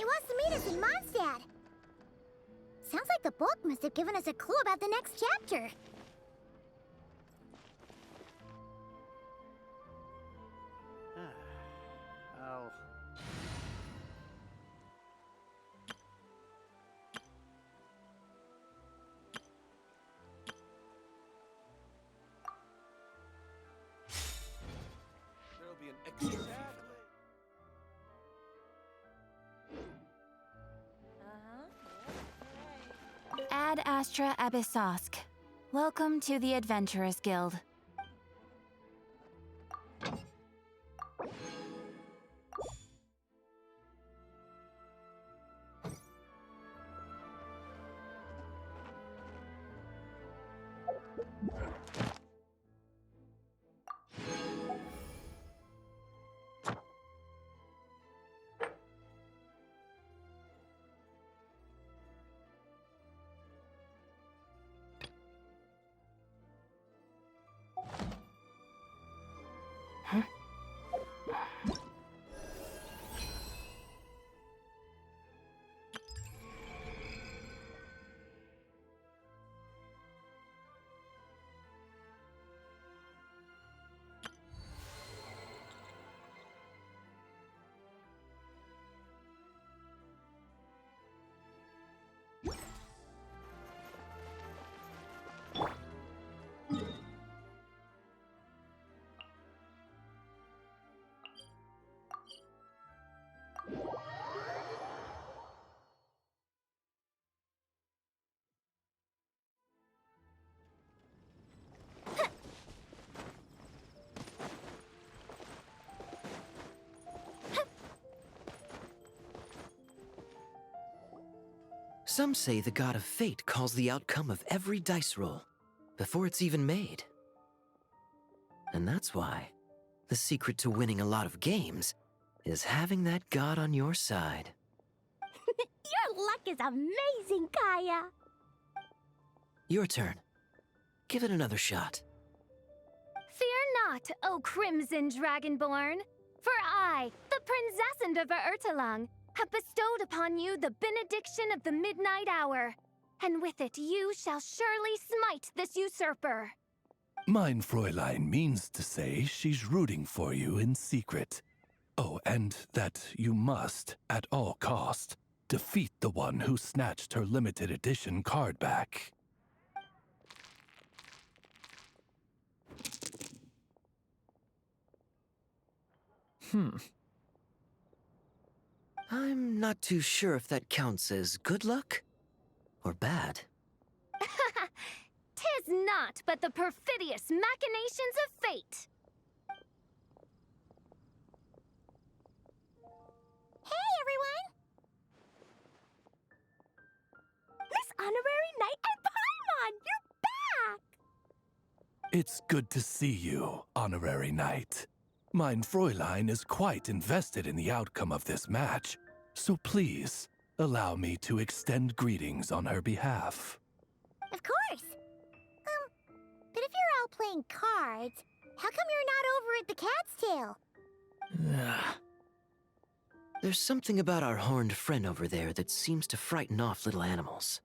He wants to meet us in Mondstadt. Sounds like the book must have given us a clue about the next chapter. Oh. There'll be an extra fee for Ad Astra Abyssosk. Welcome to the Adventurers Guild. Some say the god of fate calls the outcome of every dice roll before it's even made. And that's why the secret to winning a lot of games is having that god on your side. Your luck is amazing, Kaya. Your turn. Give it another shot. Fear not, O Crimson Dragonborn, for I, the Princess of Ertelung, have bestowed upon you the benediction of the midnight hour, and with it you shall surely smite this usurper. Mein Fräulein means to say she's rooting for you in secret. Oh, and that you must, at all cost, defeat the one who snatched her limited edition card back. I'm not too sure if that counts as good luck or bad. Tis not but the perfidious machinations of fate. Hey, everyone! Miss Honorary Knight and Paimon, you're back! It's good to see you, Honorary Knight. Mein Fräulein is quite invested in the outcome of this match, so please, allow me to extend greetings on her behalf. Of course. But if you're out playing cards, how come you're not over at the Cat's Tail? There's something about our horned friend over there that seems to frighten off little animals.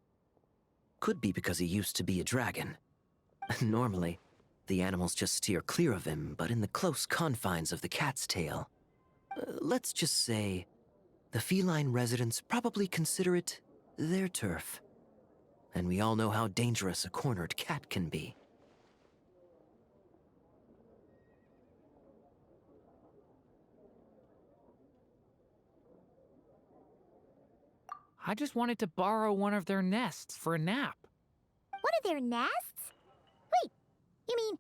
Could be because he used to be a dragon. Normally, the animals just steer clear of him, but in the close confines of the Cat's Tail, let's just say, the feline residents probably consider it their turf. And we all know how dangerous a cornered cat can be. I just wanted to borrow one of their nests for a nap. One of their nests? Wait, you mean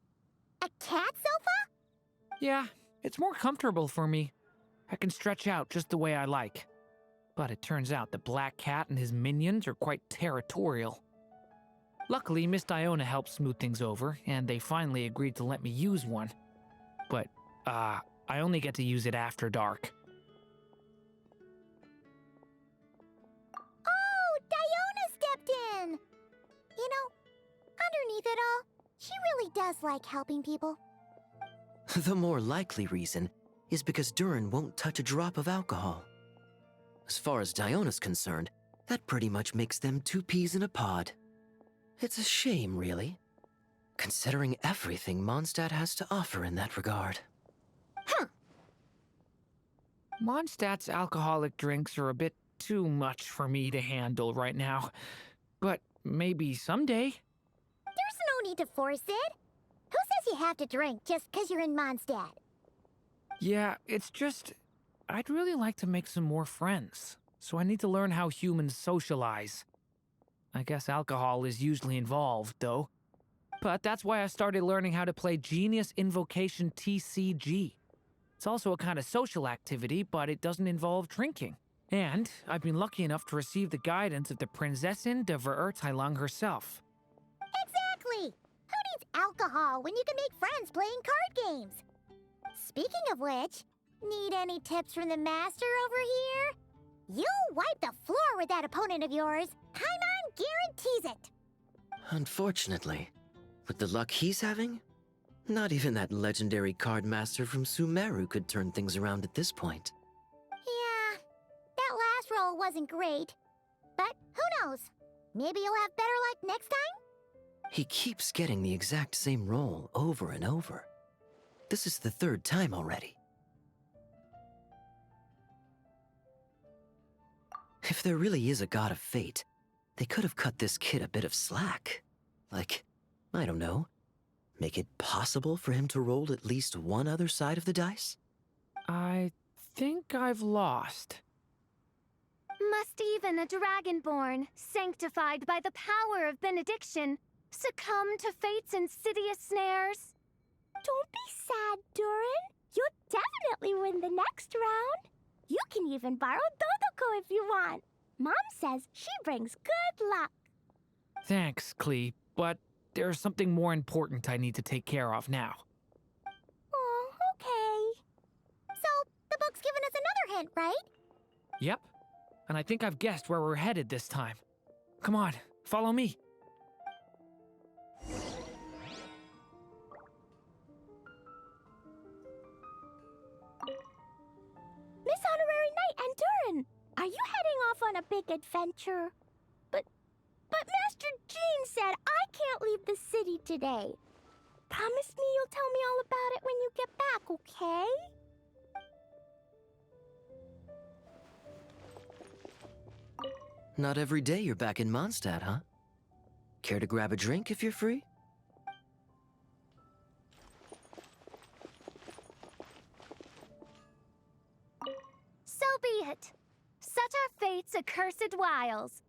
a cat sofa? Yeah, it's more comfortable for me. I can stretch out just the way I like. But it turns out the Black Cat and his minions are quite territorial. Luckily, Miss Diona helped smooth things over, and they finally agreed to let me use one. But, I only get to use it after dark. Oh, Diona stepped in! You know, underneath it all, she really does like helping people. The more likely reason is because Durin won't touch a drop of alcohol. As far as Diona's concerned, that pretty much makes them two peas in a pod. It's a shame, really, considering everything Mondstadt has to offer in that regard. Mondstadt's alcoholic drinks are a bit too much for me to handle right now. But maybe someday. There's no need to force it. Who says you have to drink just 'cause you're in Mondstadt? Yeah, it's just... I'd really like to make some more friends. So I need to learn how humans socialize. I guess alcohol is usually involved, though. But that's why I started learning how to play Genius Invocation TCG. It's also a kind of social activity, but it doesn't involve drinking. And I've been lucky enough to receive the guidance of the Prinzessin de Verurteilung herself. Exactly! Who needs alcohol when you can make friends playing card games? Speaking of which, need any tips from the master over here? You'll wipe the floor with that opponent of yours. Paimon guarantees it. Unfortunately, with the luck he's having, not even that legendary card master from Sumeru could turn things around at this point. Yeah, that last roll wasn't great. But who knows? Maybe you'll have better luck next time? He keeps getting the exact same roll over and over. This is the third time already. If there really is a god of fate, they could have cut this kid a bit of slack. Like, I don't know, make it possible for him to roll at least one other side of the dice? I think I've lost. Must even a dragonborn, sanctified by the power of benediction, succumb to fate's insidious snares? Don't be sad, Durin. You'll definitely win the next round. You can even borrow Dodoko if you want. Mom says she brings good luck. Thanks, Klee, but there's something more important I need to take care of now. Oh, okay. So, the book's given us another hint, right? Yep, and I think I've guessed where we're headed this time. Come on, follow me. Miss Honorary Knight and Durin, are you heading off on a big adventure? But Master Jean said I can't leave the city today. Promise me you'll tell me all about it when you get back, okay? Not every day you're back in Mondstadt, huh? Care to grab a drink if you're free? So be it. Such are fate's accursed wiles.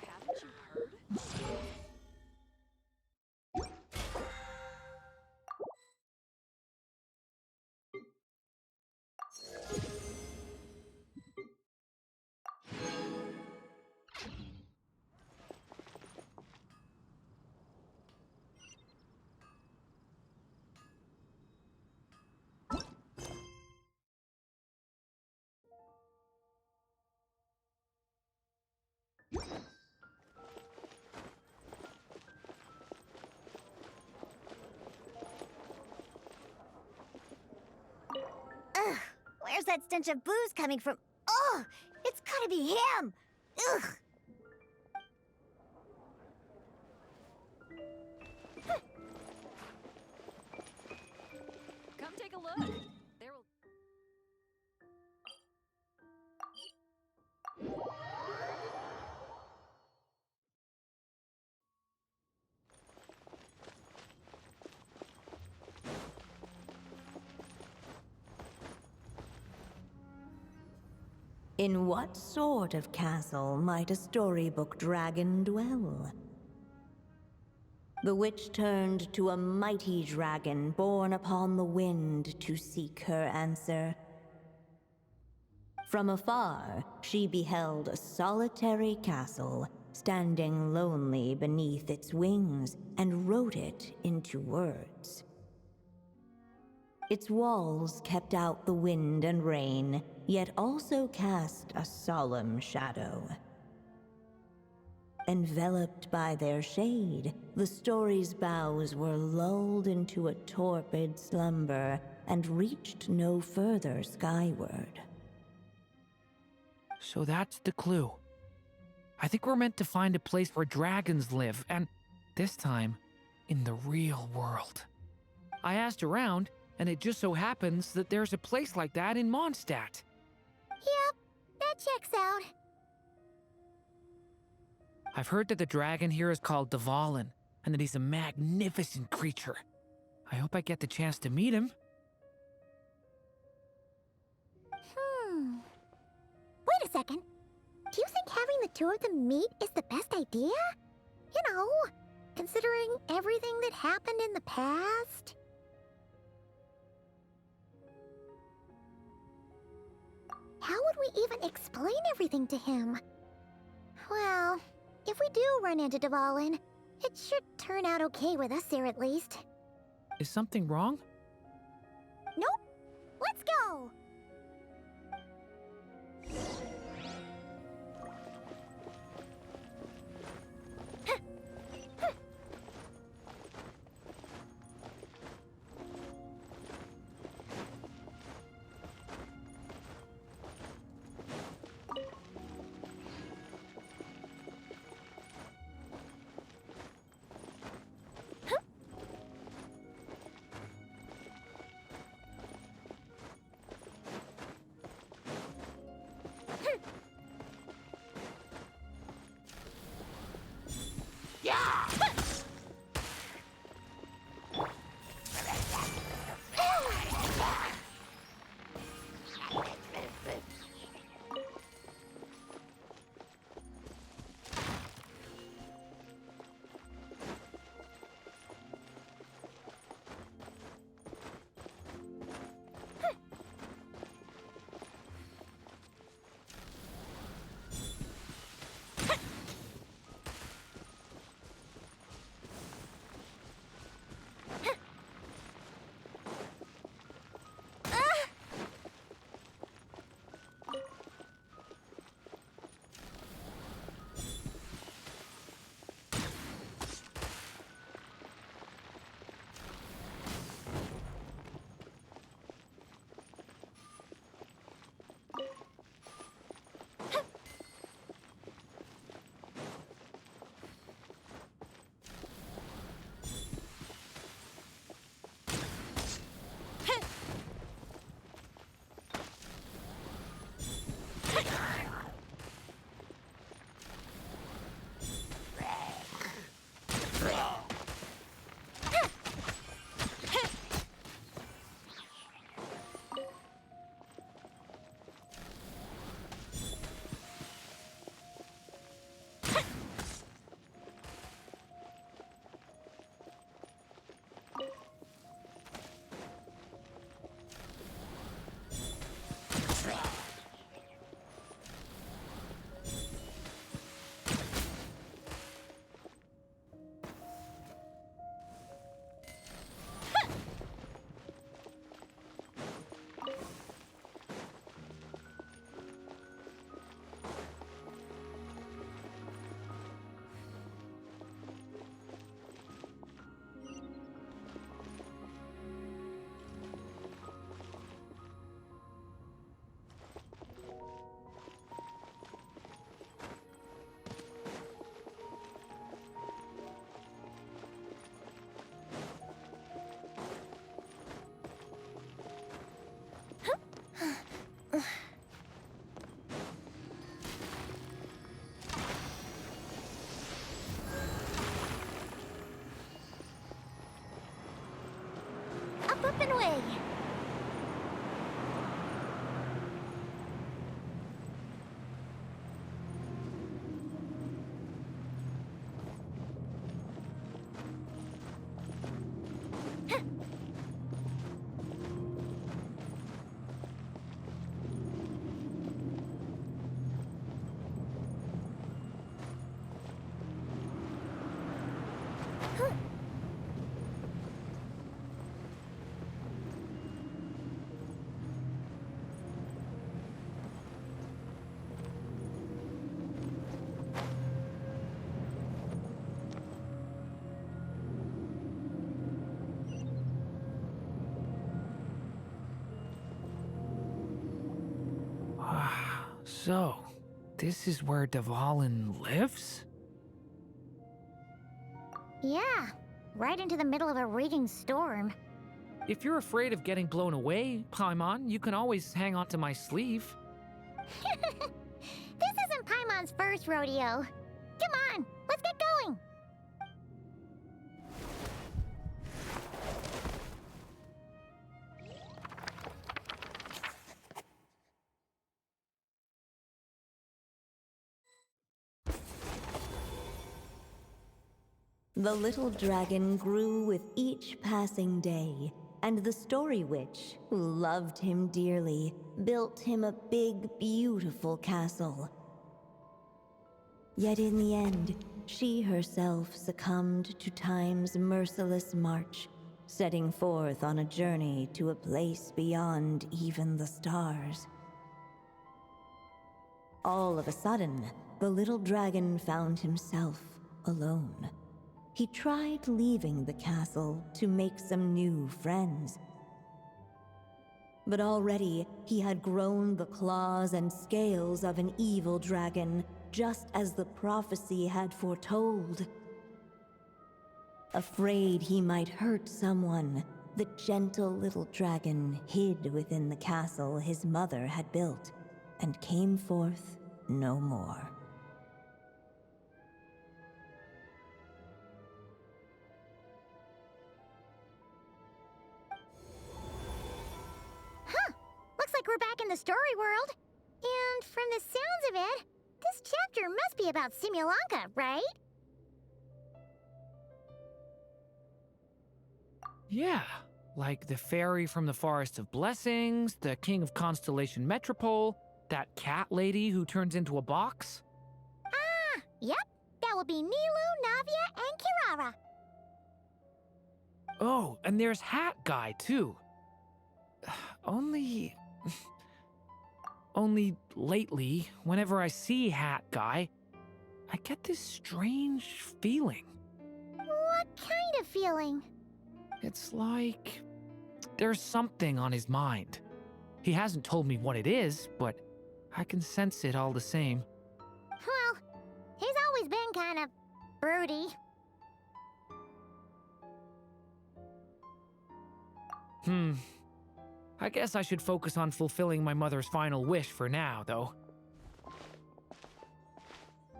Haven't you heard? Ugh, where's that stench of booze coming from? Ugh, it's gotta be him! Ugh! Come take a look. There will... In what sort of castle might a storybook dragon dwell? The witch turned to a mighty dragon born upon the wind to seek her answer. From afar, she beheld a solitary castle, standing lonely beneath its wings, and wrote it into words. Its walls kept out the wind and rain, yet also cast a solemn shadow. Enveloped by their shade, the story's boughs were lulled into a torpid slumber, and reached no further skyward. So that's the clue. I think we're meant to find a place where dragons live, and this time, in the real world. I asked around, and it just so happens that there's a place like that in Mondstadt. Yep, that checks out. I've heard that the dragon here is called Dvalin, and that he's a magnificent creature. I hope I get the chance to meet him. Wait a second. Do you think having the two of them meet is the best idea? You know, considering everything that happened in the past? How would we even explain everything to him? Well, if we do run into Dvalin, it should turn out okay with us there at least. Is something wrong? Nope. Let's go! Up and away! So, this is where Dvalin lives? Yeah, right into the middle of a raging storm. If you're afraid of getting blown away, Paimon, you can always hang onto my sleeve. This isn't Paimon's first rodeo. Come on, let's get going. The little dragon grew with each passing day, and the Story Witch, who loved him dearly, built him a big, beautiful castle. Yet in the end, she herself succumbed to time's merciless march, setting forth on a journey to a place beyond even the stars. All of a sudden, the little dragon found himself alone. He tried leaving the castle to make some new friends. But already he had grown the claws and scales of an evil dragon, just as the prophecy had foretold. Afraid he might hurt someone, the gentle little dragon hid within the castle his mother had built, and came forth no more. Looks like we're back in the story world. And from the sounds of it, this chapter must be about Simulanka, right? Yeah, like the fairy from the Forest of Blessings, the king of Constellation Metropole, that cat lady who turns into a box. Ah, yep. That will be Nilu, Navia, and Kirara. Oh, and there's Hat Guy, too. Only lately, whenever I see Hat Guy, I get this strange feeling. What kind of feeling? It's like there's something on his mind. He hasn't told me what it is, but I can sense it all the same. Well, he's always been kind of broody. I guess I should focus on fulfilling my mother's final wish for now, though.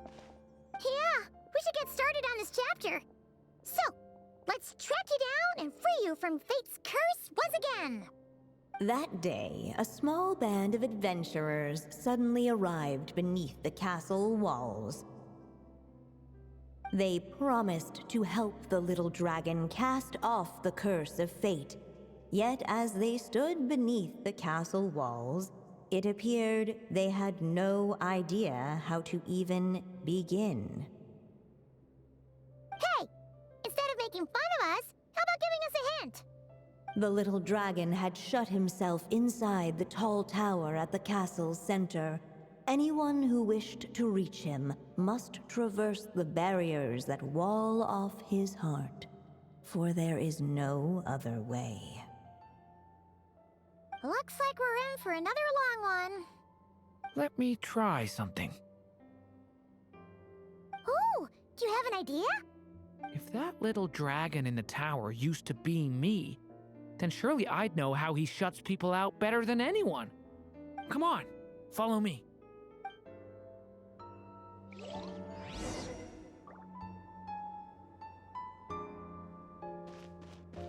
Yeah, we should get started on this chapter. So, let's track you down and free you from fate's curse once again. That day, a small band of adventurers suddenly arrived beneath the castle walls. They promised to help the little dragon cast off the curse of fate. Yet as they stood beneath the castle walls, it appeared they had no idea how to even begin. Hey, instead of making fun of us, how about giving us a hint? The little dragon had shut himself inside the tall tower at the castle's center. Anyone who wished to reach him must traverse the barriers that wall off his heart, for there is no other way. Looks like we're in for another long one. Let me try something. Ooh, do you have an idea? If that little dragon in the tower used to be me, then surely I'd know how he shuts people out better than anyone. Come on, follow me.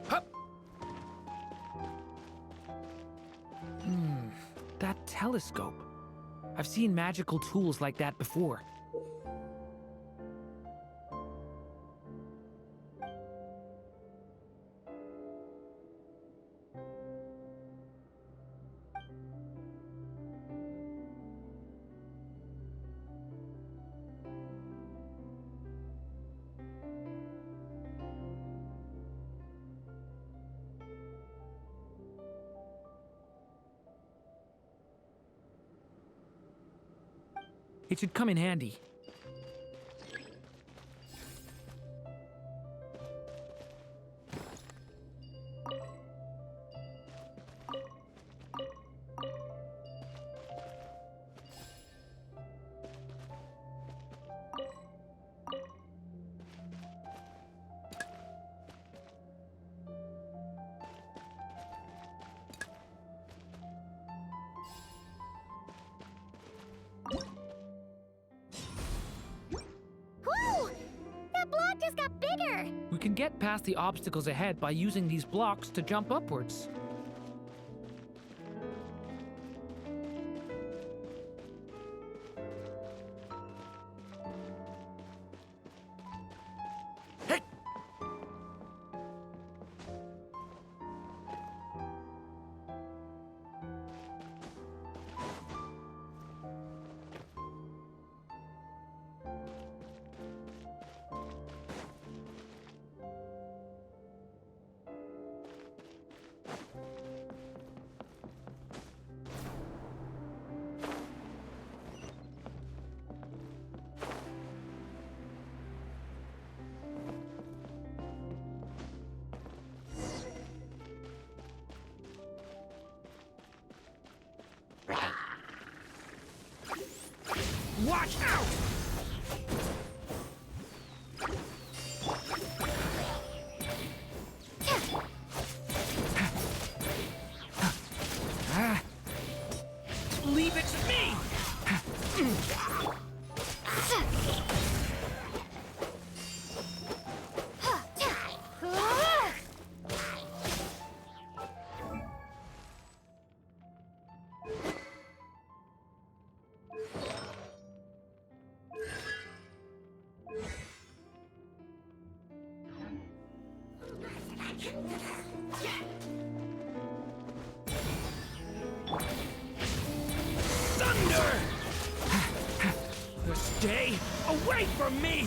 Hup! That telescope. I've seen magical tools like that before. It should come in handy. here? We can get past the obstacles ahead by using these blocks to jump upwards. Watch out! Leave it to me! Thunder! Stay away from me!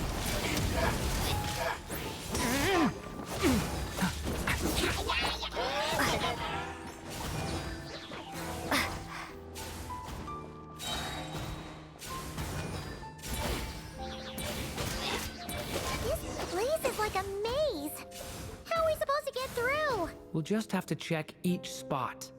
This place is like a maze. How are we supposed to get through? We'll just have to check each spot.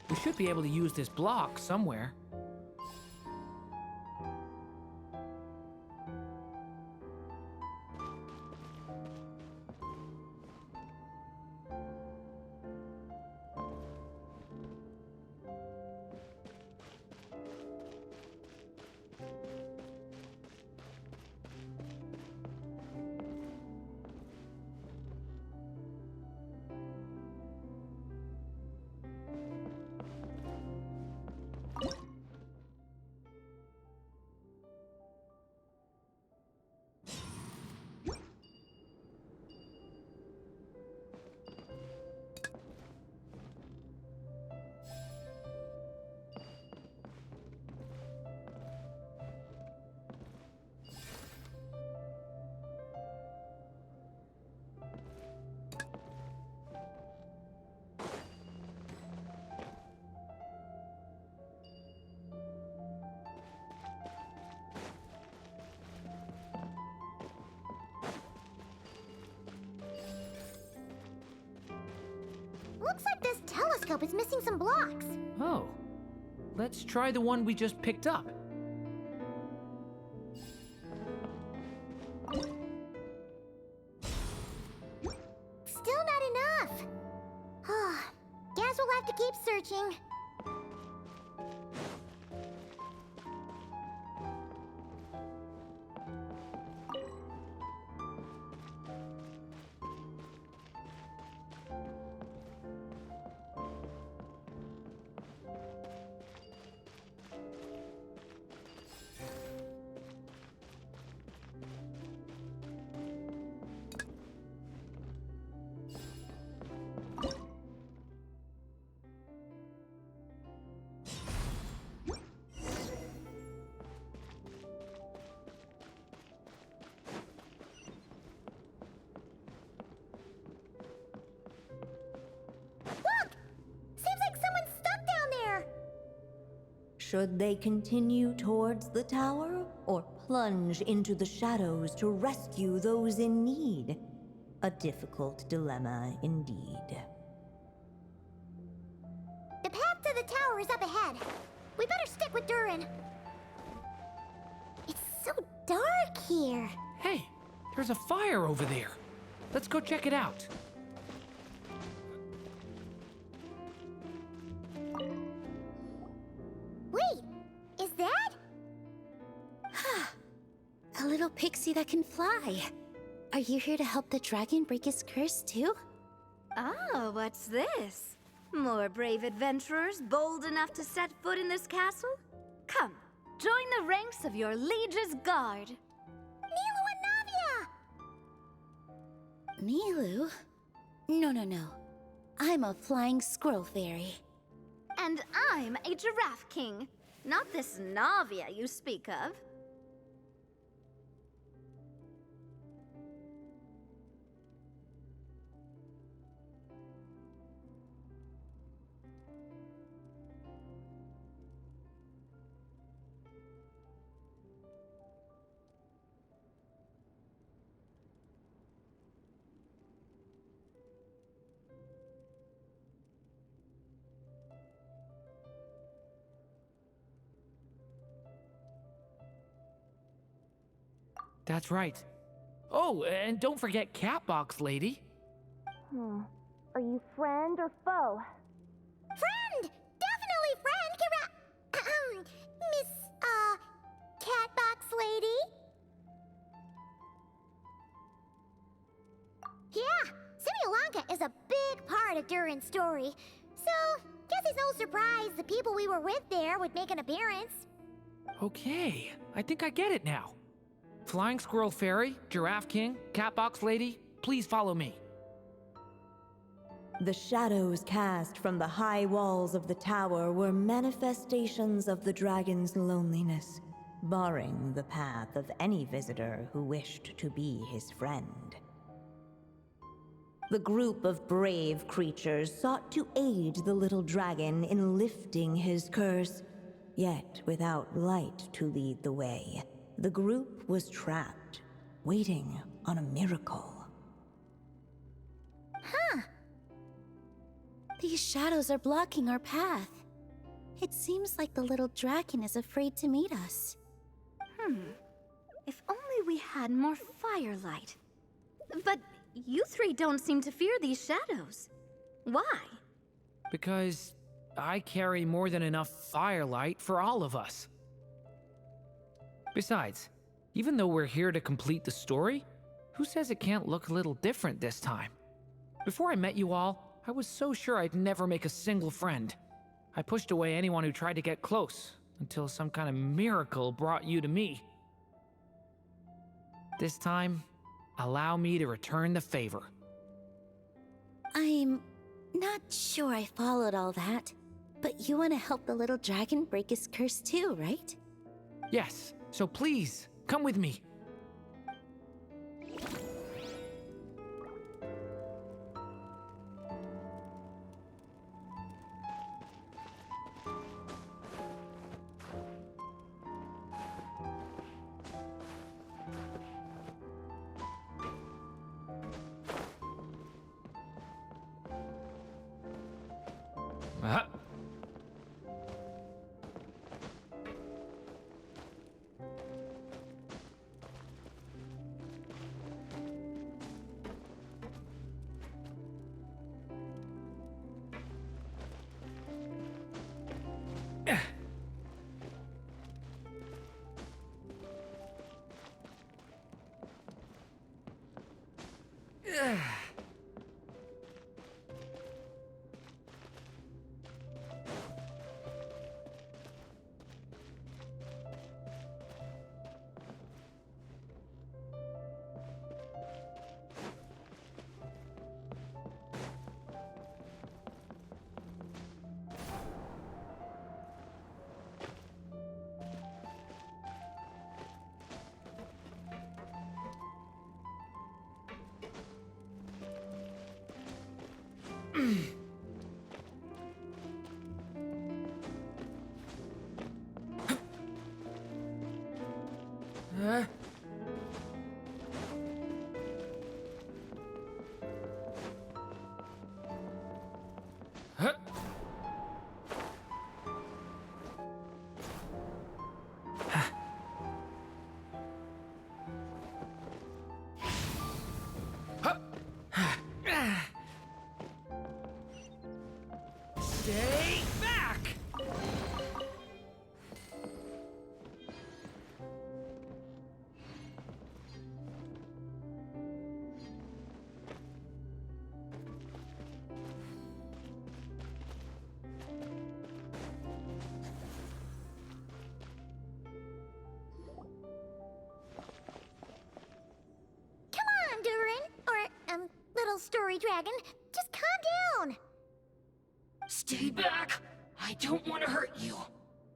We should be able to use this block somewhere. Looks like this telescope is missing some blocks. Oh. Let's try the one we just picked up. Still not enough. Guess we'll have to keep searching. Should they continue towards the tower, or plunge into the shadows to rescue those in need? A difficult dilemma indeed. The path to the tower is up ahead. We better stick with Durin. It's so dark here. Hey, there's a fire over there. Let's go check it out. Wait, is that? A little pixie that can fly. Are you here to help the dragon break his curse too? Oh, what's this? More brave adventurers bold enough to set foot in this castle? Come, join the ranks of your liege's guard. Nilu and Navia! Nilu? No. I'm a flying squirrel fairy. And I'm a giraffe king, not this Navia you speak of. That's right. Oh, and don't forget Catbox Lady. Are you friend or foe? Friend! Definitely friend! Miss, Catbox Lady? Yeah, Simulonka is a big part of Durin's story. So, guess it's no surprise the people we were with there would make an appearance. Okay, I think I get it now. Flying Squirrel Fairy, Giraffe King, Catbox Lady, please follow me. The shadows cast from the high walls of the tower were manifestations of the dragon's loneliness, barring the path of any visitor who wished to be his friend. The group of brave creatures sought to aid the little dragon in lifting his curse, yet without light to lead the way. The group was trapped, waiting on a miracle. These shadows are blocking our path. It seems like the little dragon is afraid to meet us. If only we had more firelight. But you three don't seem to fear these shadows. Why? Because I carry more than enough firelight for all of us. Besides, even though we're here to complete the story, who says it can't look a little different this time? Before I met you all, I was so sure I'd never make a single friend. I pushed away anyone who tried to get close, until some kind of miracle brought you to me. This time, allow me to return the favor. I'm not sure I followed all that, but you want to help the little dragon break his curse too, right? Yes, so please, come with me. Stay back! Come on, Durin. Or, little story dragon. Just calm down. Stay back! I don't want to hurt you.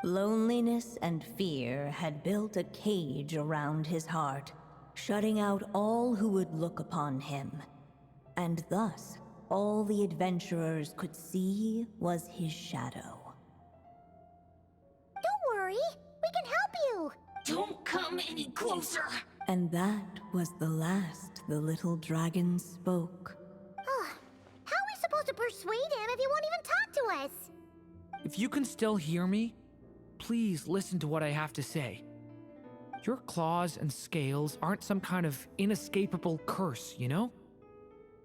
Loneliness and fear had built a cage around his heart, shutting out all who would look upon him. And thus, all the adventurers could see was his shadow. Don't worry. We can help you. Don't come any closer. And that was the last the little dragon spoke. How are we supposed to persuade him if he won't even talk to us? If you can still hear me, please listen to what I have to say. Your claws and scales aren't some kind of inescapable curse, you know?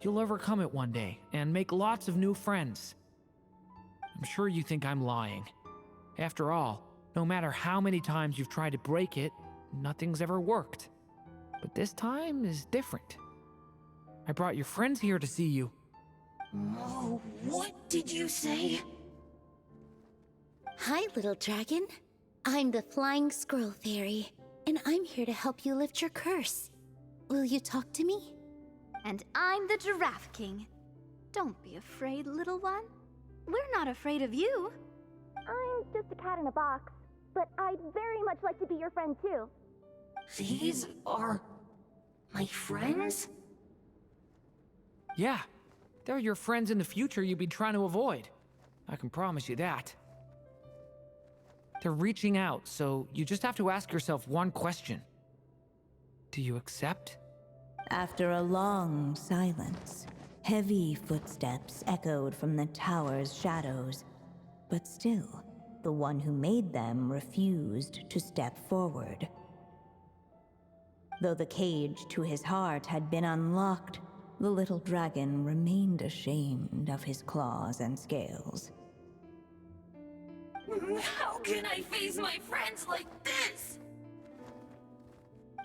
You'll overcome it one day and make lots of new friends. I'm sure you think I'm lying. After all, no matter how many times you've tried to break it, nothing's ever worked. But this time is different. I brought your friends here to see you. Oh, what did you say? Hi, little dragon. I'm the Flying Squirrel Fairy, and I'm here to help you lift your curse. Will you talk to me? And I'm the Giraffe King. Don't be afraid, little one. We're not afraid of you. I'm just a cat in a box, but I'd very much like to be your friend too. These are my friends? Yeah, they're your friends in the future you've been trying to avoid. I can promise you that. They're reaching out, so you just have to ask yourself one question. Do you accept? After a long silence, heavy footsteps echoed from the tower's shadows. But still, the one who made them refused to step forward. Though the cage to his heart had been unlocked, the little dragon remained ashamed of his claws and scales. How can I face my friends like this?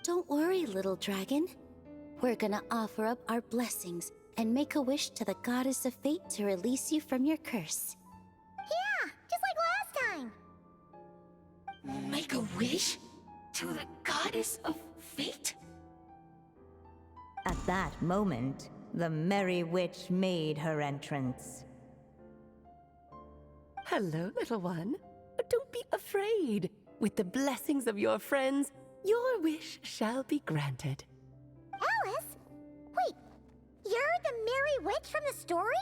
Don't worry, little dragon. We're gonna offer up our blessings and make a wish to the goddess of fate to release you from your curse. Yeah, just like last time. Make a wish? To the goddess of fate? At that moment, the Merry Witch made her entrance. Hello, little one. Don't be afraid. With the blessings of your friends, your wish shall be granted. Alice? Wait, you're the Merry Witch from the story?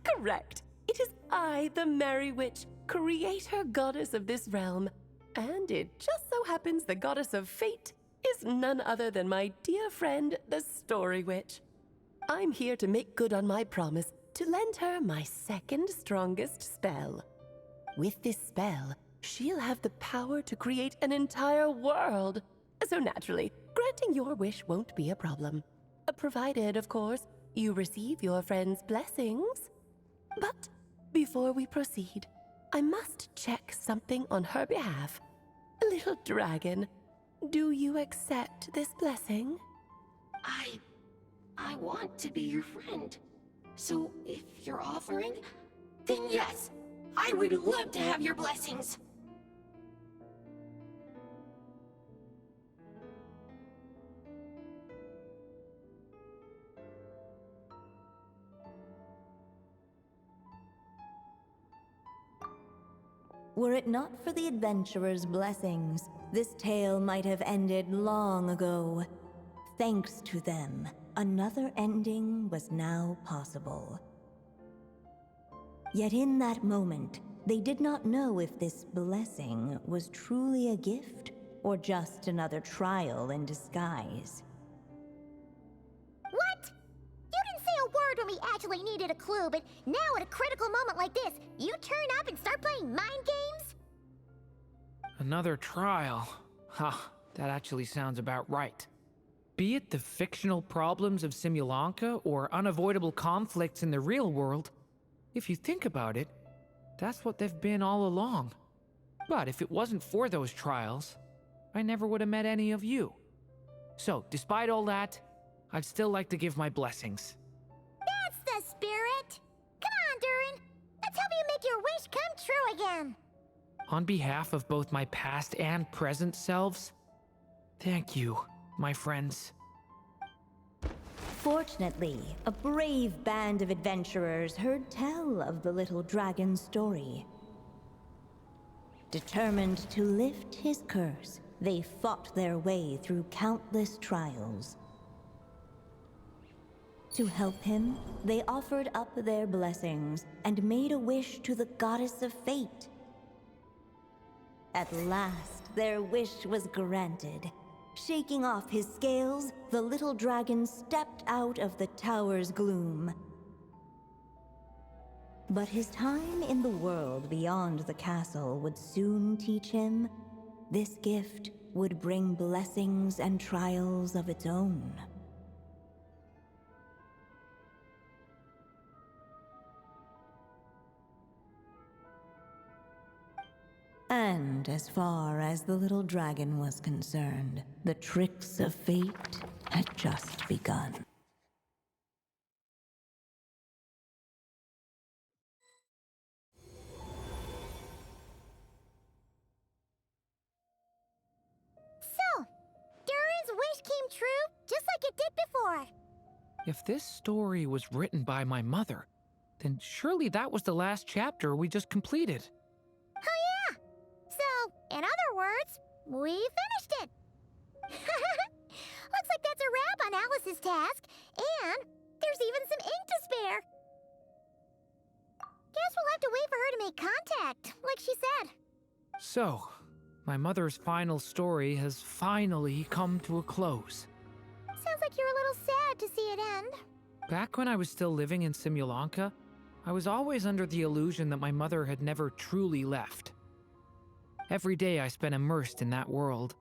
Correct. It is I, the Merry Witch, creator goddess of this realm. And it just so happens the goddess of fate is none other than my dear friend, the Story Witch. I'm here to make good on my promise to lend her my second strongest spell. With this spell, she'll have the power to create an entire world. So naturally, granting your wish won't be a problem. Provided, of course, you receive your friend's blessings. But before we proceed, I must check something on her behalf. Little dragon, do you accept this blessing? I want to be your friend. So if you're offering, then yes, I would love to have your blessings. Were it not for the adventurer's blessings, this tale might have ended long ago. Thanks to them, another ending was now possible. Yet in that moment, they did not know if this blessing was truly a gift or just another trial in disguise. What? You didn't say a word when we actually needed a clue, but now at a critical moment like this, you turn up and start playing mind games? Another trial. Ha, that actually sounds about right. Be it the fictional problems of Simulanka or unavoidable conflicts in the real world, if you think about it, that's what they've been all along. But if it wasn't for those trials, I never would have met any of you. So, despite all that, I'd still like to give my blessings. That's the spirit! Come on, Durin! Let's help you make your wish come true again! On behalf of both my past and present selves, thank you, my friends. Fortunately, a brave band of adventurers heard tell of the little dragon's story. Determined to lift his curse, they fought their way through countless trials. To help him, they offered up their blessings and made a wish to the goddess of fate. At last, their wish was granted. Shaking off his scales, the little dragon stepped out of the tower's gloom. But his time in the world beyond the castle would soon teach him this gift would bring blessings and trials of its own. And as far as the little dragon was concerned, the tricks of fate had just begun. So, Durin's wish came true just like it did before. If this story was written by my mother, then surely that was the last chapter we just completed. Oh yeah! So, in other words, we finished it! Looks like that's a wrap on Alice's task, and there's even some ink to spare. Guess we'll have to wait for her to make contact, like she said. So, my mother's final story has finally come to a close. Sounds like you're a little sad to see it end. Back when I was still living in Simulanka, I was always under the illusion that my mother had never truly left. Every day I spent immersed in that world.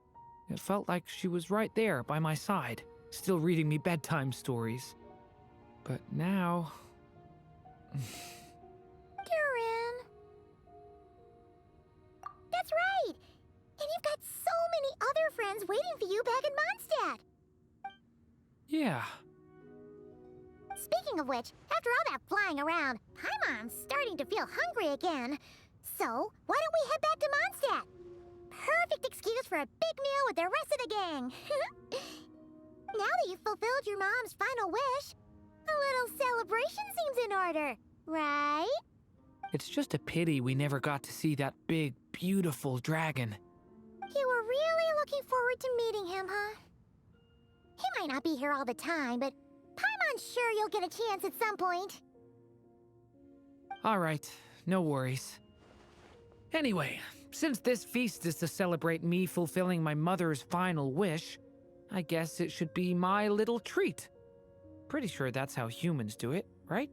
It felt like she was right there by my side, still reading me bedtime stories. But now... Durin. That's right! And you've got so many other friends waiting for you back in Mondstadt! Yeah. Speaking of which, after all that flying around, Paimon's starting to feel hungry again. So, why don't we head back to Mondstadt? Perfect excuse for a big meal with the rest of the gang. Now that you've fulfilled your mom's final wish, a little celebration seems in order, right? It's just a pity we never got to see that big, beautiful dragon. You were really looking forward to meeting him, huh? He might not be here all the time, but Paimon's sure you'll get a chance at some point. All right, no worries. Anyway, since this feast is to celebrate me fulfilling my mother's final wish, I guess it should be my little treat. Pretty sure that's how humans do it, right?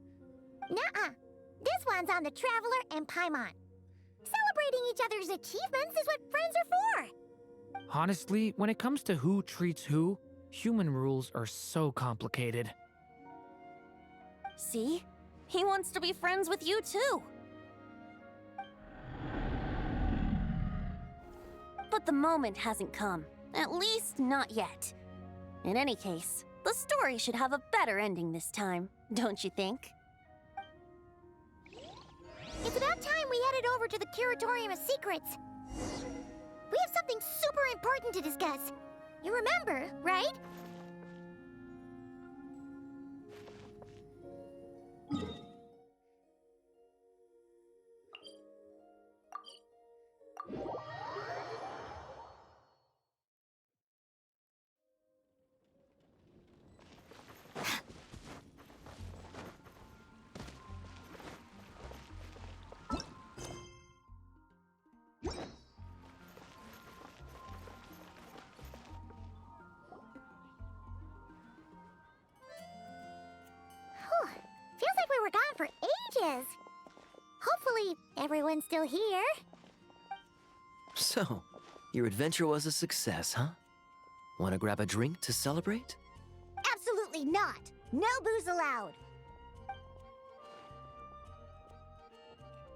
Nuh-uh. This one's on the Traveler and Paimon. Celebrating each other's achievements is what friends are for. Honestly, when it comes to who treats who, human rules are so complicated. See? He wants to be friends with you, too. But the moment hasn't come. At least, not yet. In any case, the story should have a better ending this time, don't you think? It's about time we headed over to the Curatorium of Secrets. We have something super important to discuss. You remember, right? is. Hopefully, everyone's still here. So, your adventure was a success, huh? Want to grab a drink to celebrate? Absolutely not. No booze allowed.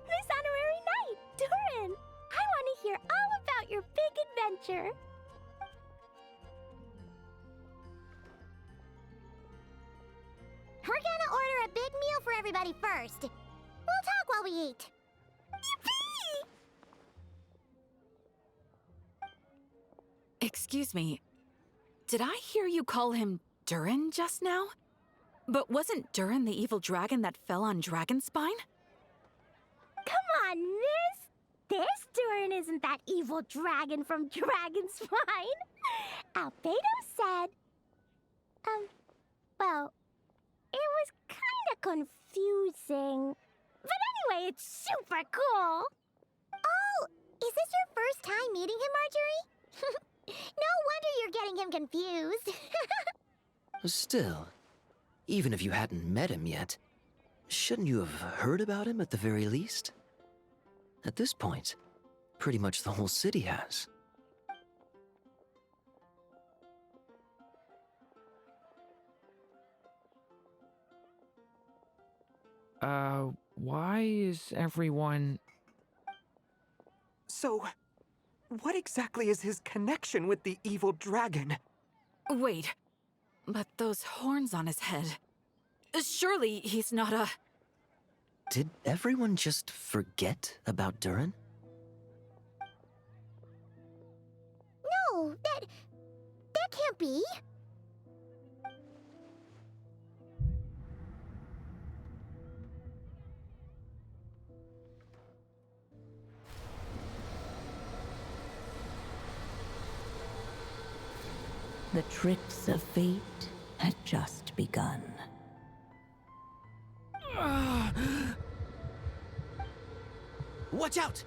Miss Honorary Knight, Durin! I want to hear all about your big adventure. We're gonna order a big meal for everybody first. We'll talk while we eat. Yippee! Excuse me. Did I hear you call him Durin just now? But wasn't Durin the evil dragon that fell on Dragonspine? Come on, miss! This Durin isn't that evil dragon from Dragonspine. Albedo said... well, it was kinda confusing. But anyway, it's super cool. Oh, is this your first time meeting him, Marjorie? No wonder you're getting him confused. Still, even if you hadn't met him yet, shouldn't you have heard about him at the very least? At this point, pretty much the whole city has. Why is everyone... So, what exactly is his connection with the evil dragon? Wait, but those horns on his head... Surely he's not a... Did everyone just forget about Durin? No, that can't be. The tricks of fate had just begun. Watch out!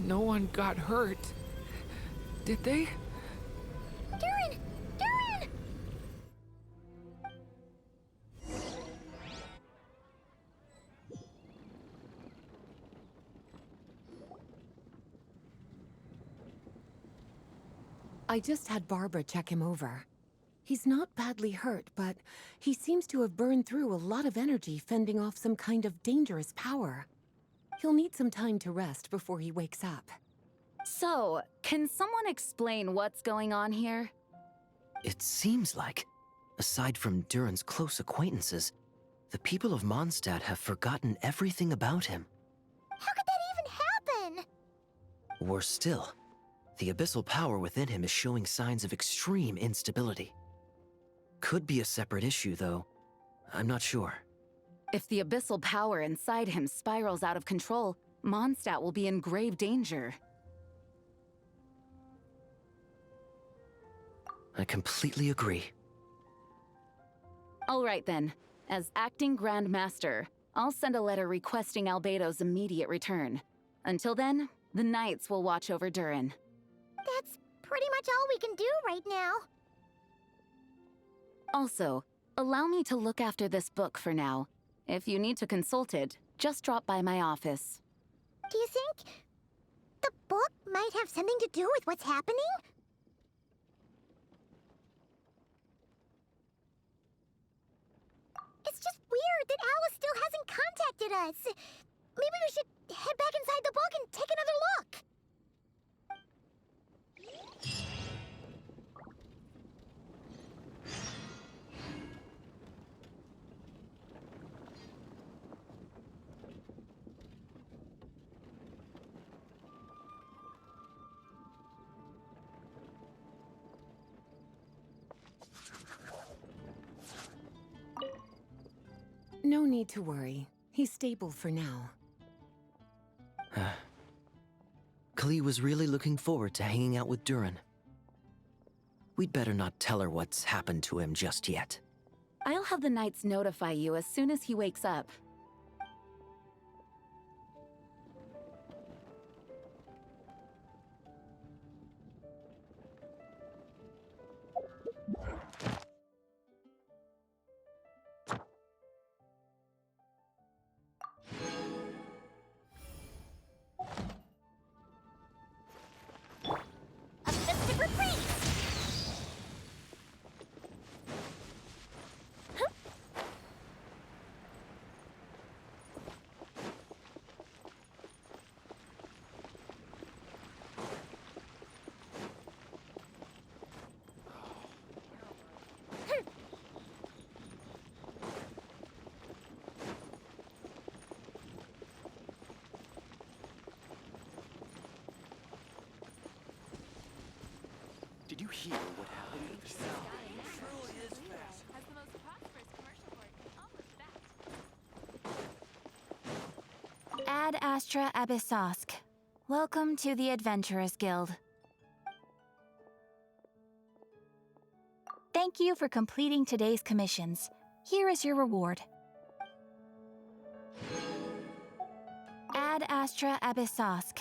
No one got hurt. Did they? Durin! Durin! I just had Barbara check him over. He's not badly hurt, but he seems to have burned through a lot of energy fending off some kind of dangerous power. He'll need some time to rest before he wakes up. So, can someone explain what's going on here? It seems like, aside from Durin's close acquaintances, the people of Mondstadt have forgotten everything about him. How could that even happen? Worse still, the abyssal power within him is showing signs of extreme instability. Could be a separate issue, though. I'm not sure. If the abyssal power inside him spirals out of control, Mondstadt will be in grave danger. I completely agree. All right then. As acting Grand Master, I'll send a letter requesting Albedo's immediate return. Until then, the Knights will watch over Durin. That's pretty much all we can do right now. Also, allow me to look after this book for now. If you need to consult it, just drop by my office. Do you think the book might have something to do with what's happening? It's just weird that Alice still hasn't contacted us. Maybe we should head back inside the book and take another look. No need to worry. He's stable for now. Klee was really looking forward to hanging out with Durin. We'd better not tell her what's happened to him just yet. I'll have the knights notify you as soon as he wakes up. A festive reprise! Did you hear what happened? Has the most prosperous commercial port in all of Vet. Ad Astra Abyssosk. Welcome to the Adventurers Guild. Thank you for completing today's commissions. Here is your reward. Ad Astra Abyssosk.